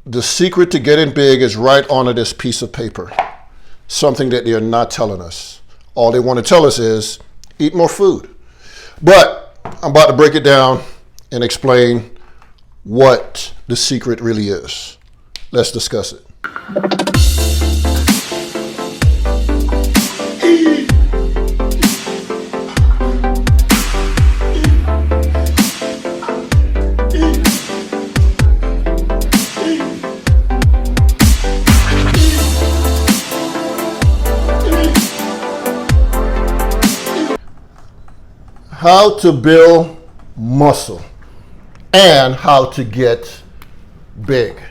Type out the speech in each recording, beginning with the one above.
The secret to getting big is right onto this piece of paper. Something that they're not telling us. All they want to tell us is eat more food. But I'm about to break it down and explain what the secret really is. Let's discuss it. How to build muscle and how to get big.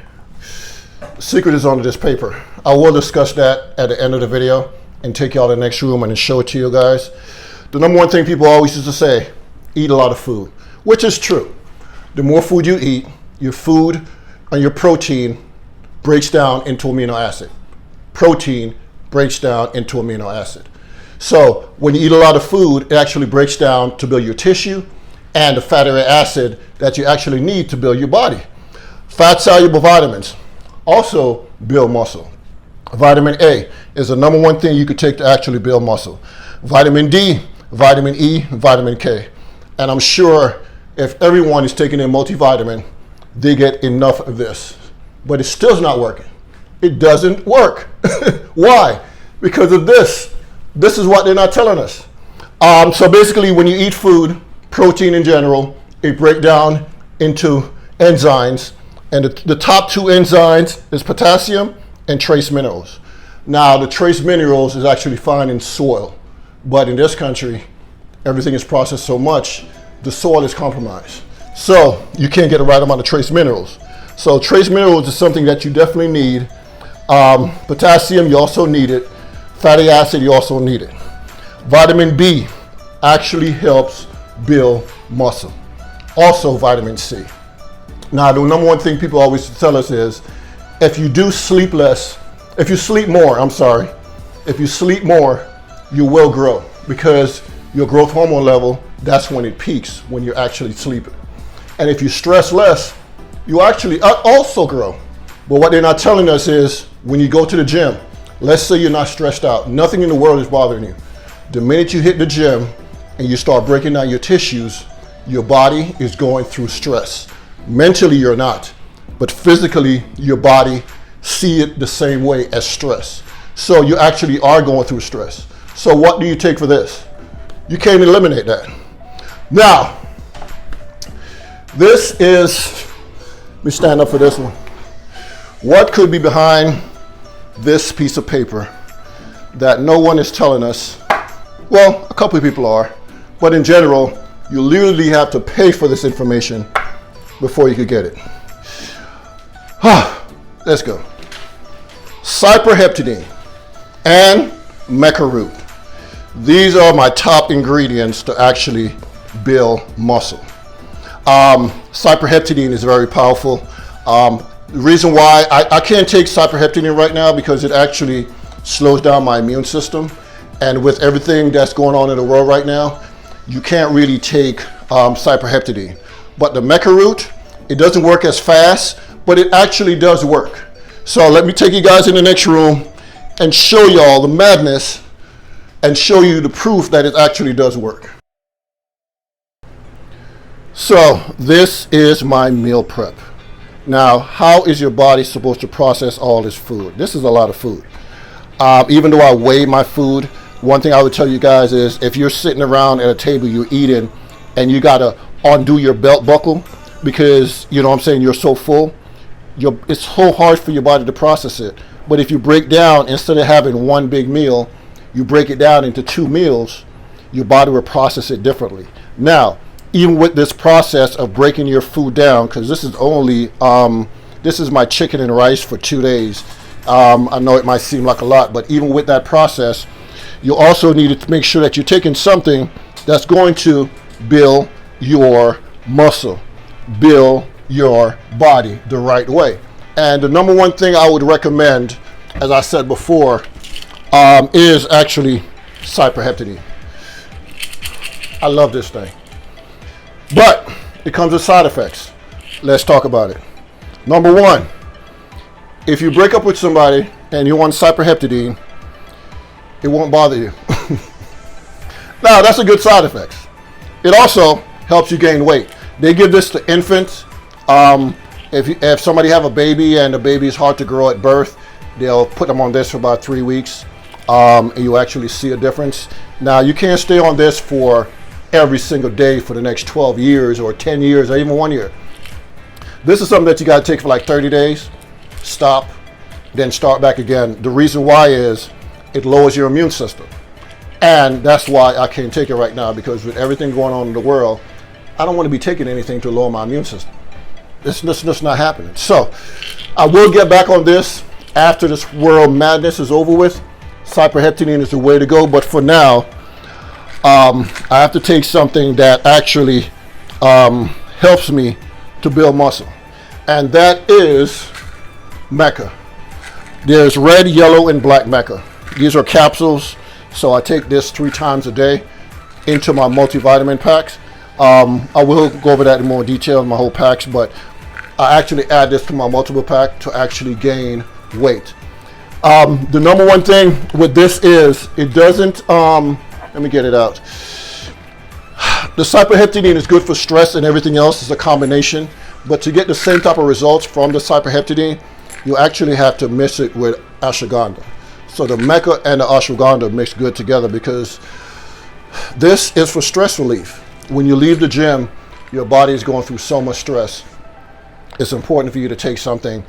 The secret is on this paper. I will discuss that at the end of the video and take y'all to the next room and show it to you guys. The number one thing people always used to say, eat a lot of food, which is true. The more food you eat, your food and your protein breaks down into amino acid. Protein breaks down into amino acid. So when you eat a lot of food, it actually breaks down to build your tissue and the fatty acid that you actually need to build your body. Fat-soluble vitamins also build muscle. Vitamin A is the number one thing you could take to actually build muscle. Vitamin D, vitamin E, vitamin K. And I'm sure if everyone is taking their multivitamin, they get enough of this. But it still's not working. It doesn't work. Why? Because of this. This is what they're not telling us. So basically, when you eat food, protein in general, it breaks down into enzymes. And the top two enzymes is potassium and trace minerals. Now, the trace minerals is actually found in soil. But in this country, everything is processed so much, the soil is compromised. So you can't get the right amount of trace minerals. So trace minerals is something that you definitely need. Potassium, you also need it. Fatty acid, you also need it. Vitamin B actually helps build muscle. Also vitamin C. Now, the number one thing people always tell us is, if you sleep more, you will grow, because your growth hormone level, that's when it peaks, when you're actually sleeping. And if you stress less, you actually also grow. But what they're not telling us is, when you go to the gym, let's say you're not stressed out. Nothing in the world is bothering you. The minute you hit the gym and you start breaking down your tissues, your body is going through stress. Mentally, you're not. But physically, your body sees it the same way as stress. So you actually are going through stress. So what do you take for this? You can't eliminate that. Now, this is, let me stand up for this one. What could be behind this piece of paper that no one is telling us? Well, a couple of people are, but in general, you literally have to pay for this information before you could get it. Let's go. Cyperheptadine and mecha root. These are my top ingredients to actually build muscle. Cyperheptadine is very powerful. The reason why I can't take cyperheptadine right now, because it actually slows down my immune system. And with everything that's going on in the world right now, you can't really take cyperheptadine. But the mecha root, it doesn't work as fast, but it actually does work. So let me take you guys in the next room and show y'all the madness and show you the proof that it actually does work. So this is my meal prep. Now, how is your body supposed to process all this food? This is a lot of food. Even though I weigh my food, one thing I would tell you guys is, if you're sitting around at a table, you're eating, and you gotta undo your belt buckle because, you know what I'm saying, you're so full, it's so hard for your body to process it. But if you break down, instead of having one big meal, you break it down into 2 meals, your body will process it differently. Now, even with this process of breaking your food down, because this is only, this is my chicken and rice for 2 days. I know it might seem like a lot, but even with that process, you also need to make sure that you're taking something that's going to build your muscle, build your body the right way. And the number one thing I would recommend, as I said before, is actually cyperheptadine. I love this thing. But it comes with side effects. Let's talk about it. Number one, if you break up with somebody and you want cyperheptadine, it won't bother you. Now, that's a good side effect. It also helps you gain weight. They give this to infants. If somebody have a baby and the baby is hard to grow at birth, they'll put them on this for about 3 weeks, and you actually see a difference. Now, you can't stay on this for every single day for the next 12 years or 10 years or even 1 year. This is something that you got to take for like 30 days, stop, then start back again. The reason why is it lowers your immune system. And that's why I can't take it right now, because with everything going on in the world, I don't want to be taking anything to lower my immune system. It's just not happening. So I will get back on this after this world madness is over with. Cyperheptadine is the way to go. But for now, I have to take something that actually helps me to build muscle. And that is Mecca. There's red, yellow, and black Mecca. These are capsules. So I take this 3 times a day into my multivitamin packs. I will go over that in more detail in my whole packs, but I actually add this to my multiple pack to actually gain weight. The number one thing with this is it doesn't, let me get it out. The cyperheptadine is good for stress and everything else. It's a combination, but to get the same type of results from the cyperheptadine, you actually have to mix it with ashwagandha. So the Mecca and the ashwagandha mix good together, because this is for stress relief. When you leave the gym, your body is going through so much stress. It's important for you to take something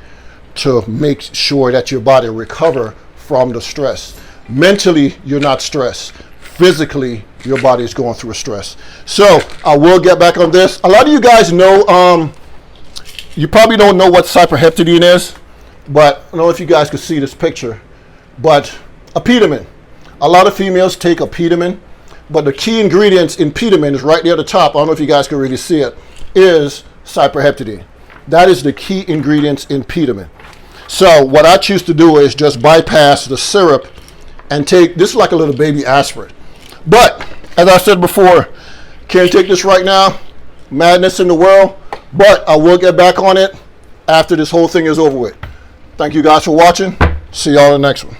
to make sure that your body recover from the stress. Mentally, you're not stressed. Physically, your body is going through a stress. So I will get back on this. A lot of you guys know, you probably don't know what cyperheptadine is, but I don't know if you guys could see this picture. But apetamin. A lot of females take apetamin, but the key ingredients in apetamin is right there at the top. I don't know if you guys can really see it, is cyperheptadine. That is the key ingredients in apetamin. So what I choose to do is just bypass the syrup and take, this is like a little baby aspirin. But as I said before, can't take this right now. Madness in the world, but I will get back on it after this whole thing is over with. Thank you guys for watching. See y'all in the next one.